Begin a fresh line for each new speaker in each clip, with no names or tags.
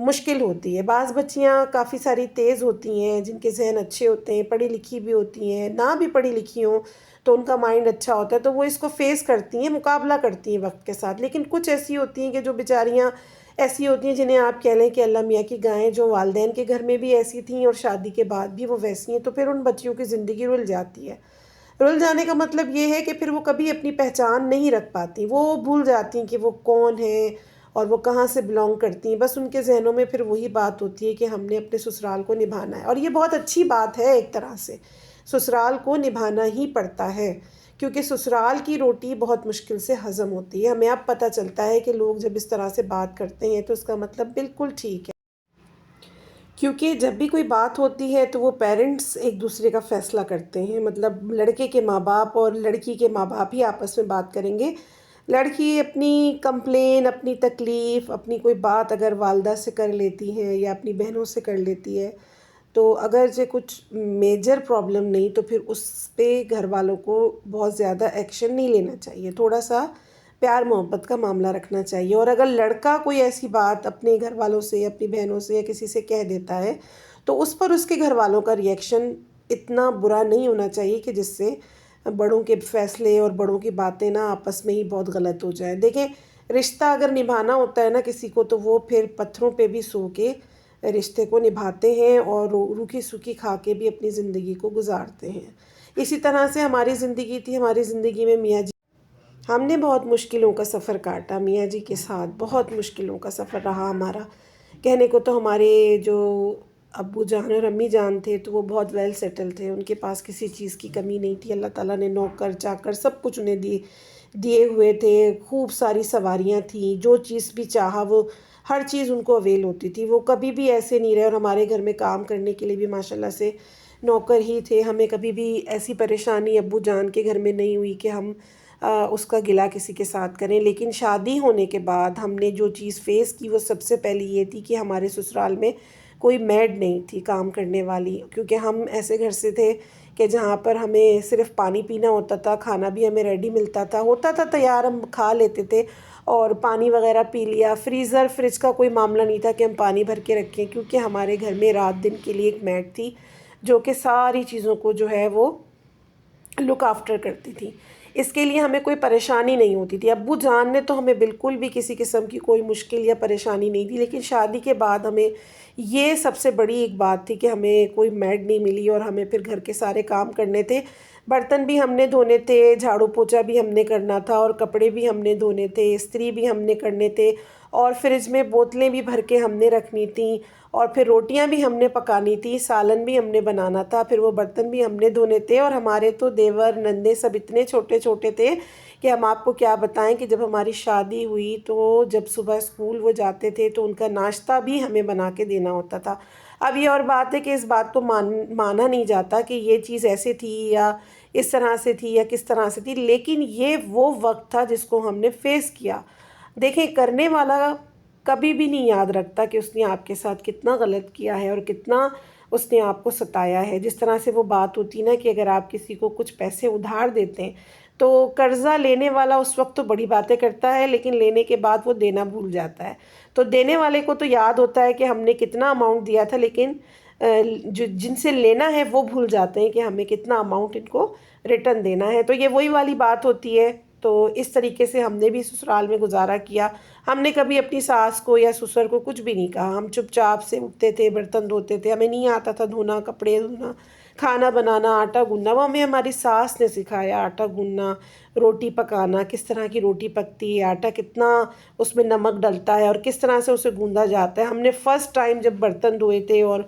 مشکل ہوتی ہے۔ بعض بچیاں کافی ساری تیز ہوتی ہیں، جن کے ذہن اچھے ہوتے ہیں، پڑھی لکھی بھی ہوتی ہیں، نہ بھی پڑھی لکھی ہوں تو ان کا مائنڈ اچھا ہوتا ہے، تو وہ اس کو فیس کرتی ہیں، مقابلہ کرتی ہیں وقت کے ساتھ۔ لیکن کچھ ایسی ہوتی ہیں کہ جو بیچاریاں ایسی ہوتی ہیں جنہیں آپ کہہ لیں کہ اللہ میاں کی گائیں، جو والدین کے گھر میں بھی ایسی تھیں اور شادی کے بعد بھی وہ ویسی ہیں، تو پھر ان بچیوں کی زندگی رل جاتی ہے۔ رل جانے کا مطلب یہ ہے کہ پھر وہ کبھی اپنی پہچان نہیں رکھ پاتی، وہ بھول جاتی ہیں کہ وہ کون ہیں اور وہ کہاں سے بلانگ کرتی ہیں۔ بس ان کے ذہنوں میں پھر وہی بات ہوتی ہے کہ ہم نے اپنے سسرال کو نبھانا ہے، اور یہ بہت اچھی بات ہے ایک طرح سے، سسرال کو نبھانا ہی پڑتا ہے، کیونکہ سسرال کی روٹی بہت مشکل سے ہضم ہوتی ہے۔ ہمیں اب پتہ چلتا ہے کہ لوگ جب اس طرح سے بات کرتے ہیں تو اس کا مطلب بالکل ٹھیک ہے، کیونکہ جب بھی کوئی بات ہوتی ہے تو وہ پیرنٹس ایک دوسرے کا فیصلہ کرتے ہیں، مطلب لڑکے کے ماں باپ اور لڑکی کے ماں باپ ہی آپس میں بات کریں گے۔ لڑکی اپنی کمپلین، اپنی تکلیف، اپنی کوئی بات اگر والدہ سے کر لیتی ہے یا اپنی بہنوں سے کر لیتی ہے، تو اگر جو کچھ میجر پرابلم نہیں تو پھر اس پہ گھر والوں کو بہت زیادہ ایکشن نہیں لینا چاہیے، تھوڑا سا پیار محبت کا معاملہ رکھنا چاہیے۔ اور اگر لڑکا کوئی ایسی بات اپنے گھر والوں سے، اپنی بہنوں سے یا کسی سے کہہ دیتا ہے تو اس پر اس کے گھر والوں کا ریئیکشن اتنا برا نہیں ہونا چاہیے کہ جس سے بڑوں کے فیصلے اور بڑوں کی باتیں نا آپس میں ہی بہت غلط ہو جائیں۔ دیکھیں، رشتہ اگر نبھانا ہوتا ہے نا کسی کو، تو وہ پھر پتھروں پہ بھی سو کے رشتے کو نبھاتے ہیں اور روکھی سوکھی کھا کے بھی اپنی زندگی کو گزارتے ہیں۔ اسی طرح سے ہماری زندگی تھی، ہماری زندگی میں میاں جی، ہم نے بہت مشکلوں کا سفر کاٹا میاں جی کے ساتھ، بہت مشکلوں کا سفر رہا ہمارا۔ کہنے کو تو ہمارے جو ابو جان اور امی جان تھے تو وہ بہت ویل سیٹل تھے، ان کے پاس کسی چیز کی کمی نہیں تھی، اللہ تعالیٰ نے نوکر چاکر سب کچھ انہیں دیے ہوئے تھے، خوب ساری سواریاں تھیں، جو چیز بھی چاہا وہ ہر چیز ان کو اویل ہوتی تھی، وہ کبھی بھی ایسے نہیں رہے۔ اور ہمارے گھر میں کام کرنے کے لیے بھی ماشاءاللہ سے نوکر ہی تھے، ہمیں کبھی بھی ایسی پریشانی ابو جان کے گھر میں نہیں ہوئی کہ ہم اس کا گلہ کسی کے ساتھ کریں۔ لیکن شادی ہونے کے بعد ہم نے جو چیز فیس کی وہ سب سے پہلی یہ تھی کہ ہمارے سسرال میں کوئی میڈ نہیں تھی کام کرنے والی، کیونکہ ہم ایسے گھر سے تھے کہ جہاں پر ہمیں صرف پانی پینا ہوتا تھا، کھانا بھی ہمیں ریڈی ملتا تھا، ہوتا تھا تیار، ہم کھا لیتے تھے اور پانی وغیرہ پی لیا۔ فریج کا کوئی معاملہ نہیں تھا کہ ہم پانی بھر کے رکھیں، کیونکہ ہمارے گھر میں رات دن کے لیے ایک میڈ تھی جو کہ ساری چیزوں کو جو ہے وہ لک آفٹر کرتی تھی۔ اس کے لیے ہمیں کوئی پریشانی نہیں ہوتی تھی۔ ابو جان نے تو ہمیں بالکل بھی کسی قسم کی کوئی مشکل یا پریشانی نہیں دی، لیکن شادی کے بعد ہمیں یہ سب سے بڑی ایک بات تھی کہ ہمیں کوئی میڈ نہیں ملی اور ہمیں پھر گھر کے سارے کام کرنے تھے، برتن بھی ہم نے دھونے تھے، جھاڑو پوچھا بھی ہم نے کرنا تھا، اور کپڑے بھی ہم نے دھونے تھے، استری بھی ہم نے کرنے تھے، اور فریج میں بوتلیں بھی بھر کے ہم نے رکھنی تھیں، اور پھر روٹیاں بھی ہم نے پکانی تھی، سالن بھی ہم نے بنانا تھا، پھر وہ برتن بھی ہم نے دھونے تھے۔ اور ہمارے تو دیور نندے سب اتنے چھوٹے چھوٹے تھے کہ ہم آپ کو کیا بتائیں کہ جب ہماری شادی ہوئی تو جب صبح اسکول وہ جاتے تھے تو ان کا ناشتہ بھی ہمیں بنا کے دینا ہوتا تھا۔ اب یہ اور بات ہے کہ اس بات کو مانا نہیں جاتا کہ یہ چیز ایسے تھی یا اس طرح سے تھی یا کس طرح سے تھی، لیکن یہ وہ وقت تھا جس کو ہم نے فیس کیا۔ دیکھیں، کرنے والا کبھی بھی نہیں یاد رکھتا کہ اس نے آپ کے ساتھ کتنا غلط کیا ہے اور کتنا اس نے آپ کو ستایا ہے۔ جس طرح سے وہ بات ہوتی نا کہ اگر آپ کسی کو کچھ پیسے ادھار دیتے ہیں تو قرضہ لینے والا اس وقت تو بڑی باتیں کرتا ہے، لیکن لینے کے بعد وہ دینا بھول جاتا ہے۔ تو دینے والے کو تو یاد ہوتا ہے کہ ہم نے کتنا اماؤنٹ دیا تھا، لیکن جن سے لینا ہے وہ بھول جاتے ہیں کہ ہمیں کتنا اماؤنٹ ان کو ریٹرن دینا ہے۔ تو یہ وہی والی بات ہوتی ہے۔ تو اس طریقے سے ہم نے بھی سسرال میں گزارا کیا۔ ہم نے کبھی اپنی ساس کو یا سسر کو کچھ بھی نہیں کہا، ہم چپ چاپ سے اٹھتے تھے، برتن دھوتے تھے، ہمیں نہیں آتا تھا دھونا، کپڑے دھونا، کھانا بنانا، آٹا گوننا، وہ ہمیں ہماری ساس نے سکھایا، آٹا گوننا، روٹی پکانا، کس طرح کی روٹی پکتی ہے، آٹا کتنا اس میں نمک ڈلتا ہے اور کس طرح سے اسے گوندا جاتا ہے۔ ہم نے فرسٹ ٹائم جب برتن دھوئے تھے اور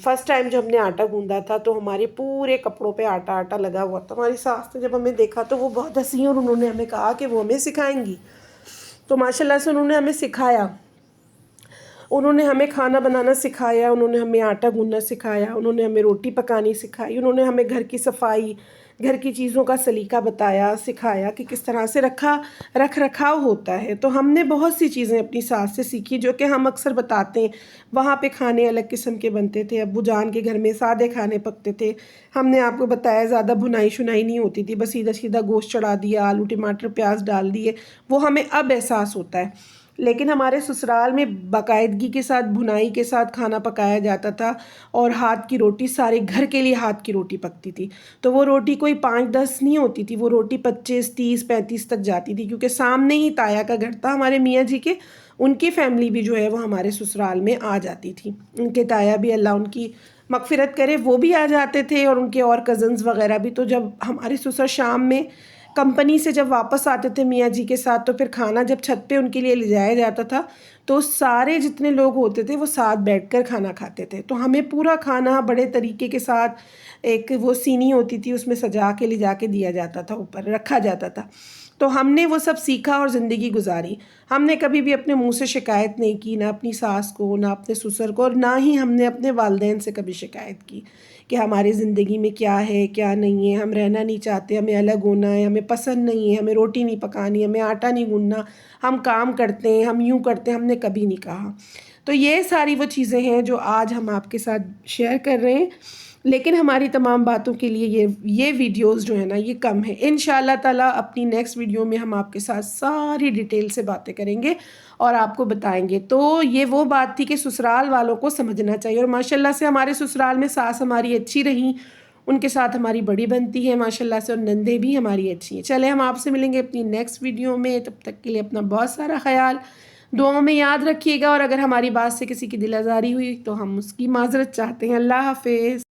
فرسٹ ٹائم جب ہم نے آٹا گوندا تھا تو ہمارے پورے کپڑوں پہ آٹا لگا ہوا تھا۔ ہماری ساس نے جب ہمیں دیکھا تو وہ بہت ہنسی اور انہوں نے ہمیں کہا کہ وہ ہمیں سکھائیں گی، تو ماشاءاللہ سے انہوں نے ہمیں سکھایا، انہوں نے ہمیں کھانا بنانا سکھایا، انہوں نے ہمیں آٹا گوننا سکھایا، انہوں نے ہمیں روٹی پکانی سکھائی، انہوں نے ہمیں گھر کی صفائی، گھر کی چیزوں کا سلیقہ بتایا، سکھایا کہ کس طرح سے رکھ رکھاؤ ہوتا ہے۔ تو ہم نے بہت سی چیزیں اپنی ساس سے سیکھی جو کہ ہم اکثر بتاتے ہیں۔ وہاں پہ کھانے الگ قسم کے بنتے تھے، ابو جان کے گھر میں سادے کھانے پکتے تھے۔ ہم نے آپ کو بتایا زیادہ بھنائی شنائی نہیں ہوتی تھی، بس سیدھا سیدھا گوشت چڑھا دیا، آلو ٹماٹر پیاز ڈال دیے، وہ ہمیں اب احساس ہوتا ہے۔ لیکن ہمارے سسرال میں باقاعدگی کے ساتھ بھنائی کے ساتھ کھانا پکایا جاتا تھا، اور ہاتھ کی روٹی سارے گھر کے لیے ہاتھ کی روٹی پکتی تھی. تو وہ روٹی کوئی 5-10 نہیں ہوتی تھی، وہ روٹی 25 30 35 تک جاتی تھی، کیونکہ سامنے ہی تایا کا گھر تھا ہمارے میاں جی کے. ان کی فیملی بھی جو ہے وہ ہمارے سسرال میں آ جاتی تھی. ان کے تایا بھی اللہ ان کی مغفرت کرے وہ بھی آ جاتے تھے، اور ان کے اور کزنز وغیرہ بھی. تو جب ہمارے سسر شام میں کمپنی سے جب واپس آتے تھے میاں جی کے ساتھ، تو پھر کھانا جب چھت پہ ان کے لیے لے جایا جاتا تھا تو سارے جتنے لوگ ہوتے تھے وہ ساتھ بیٹھ کر کھانا کھاتے تھے. تو ہمیں پورا کھانا بڑے طریقے کے ساتھ ایک وہ سینی ہوتی تھی اس میں سجا کے لے جا کے دیا جاتا تھا، اوپر رکھا جاتا تھا. تو ہم نے وہ سب سیکھا اور زندگی گزاری. ہم نے کبھی بھی اپنے منہ سے شکایت نہیں کی، نہ اپنی ساس کو، نہ اپنے سسر کو، اور نہ ہی ہم نے اپنے والدین سے کبھی شکایت کی کہ ہماری زندگی میں کیا ہے کیا نہیں ہے، ہم رہنا نہیں چاہتے، ہمیں الگ ہونا ہے، ہمیں پسند نہیں ہے، ہمیں روٹی نہیں پکانی، ہمیں آٹا نہیں گوننا، ہم کام کرتے ہیں، ہم یوں کرتے ہیں، ہم نے کبھی نہیں کہا. تو یہ ساری وہ چیزیں ہیں جو آج ہم آپ کے ساتھ شیئر کر رہے ہیں. لیکن ہماری تمام باتوں کے لیے یہ ویڈیوز جو ہے نا یہ کم ہے. انشاءاللہ تعالیٰ اپنی نیکسٹ ویڈیو میں ہم آپ کے ساتھ ساری ڈیٹیل سے باتیں کریں گے اور آپ کو بتائیں گے. تو یہ وہ بات تھی کہ سسرال والوں کو سمجھنا چاہیے، اور ماشاءاللہ سے ہمارے سسرال میں ساس ہماری اچھی رہیں، ان کے ساتھ ہماری بڑی بنتی ہے ماشاءاللہ سے، اور نندے بھی ہماری اچھی ہیں. چلیں ہم آپ سے ملیں گے اپنی نیکسٹ ویڈیو میں. تب تک کے لیے اپنا بہت سارا خیال دعاؤں میں یاد رکھیے گا، اور اگر ہماری بات سے کسی کی دل آزاری ہوئی تو ہم اس کی معذرت چاہتے ہیں. اللہ حافظ.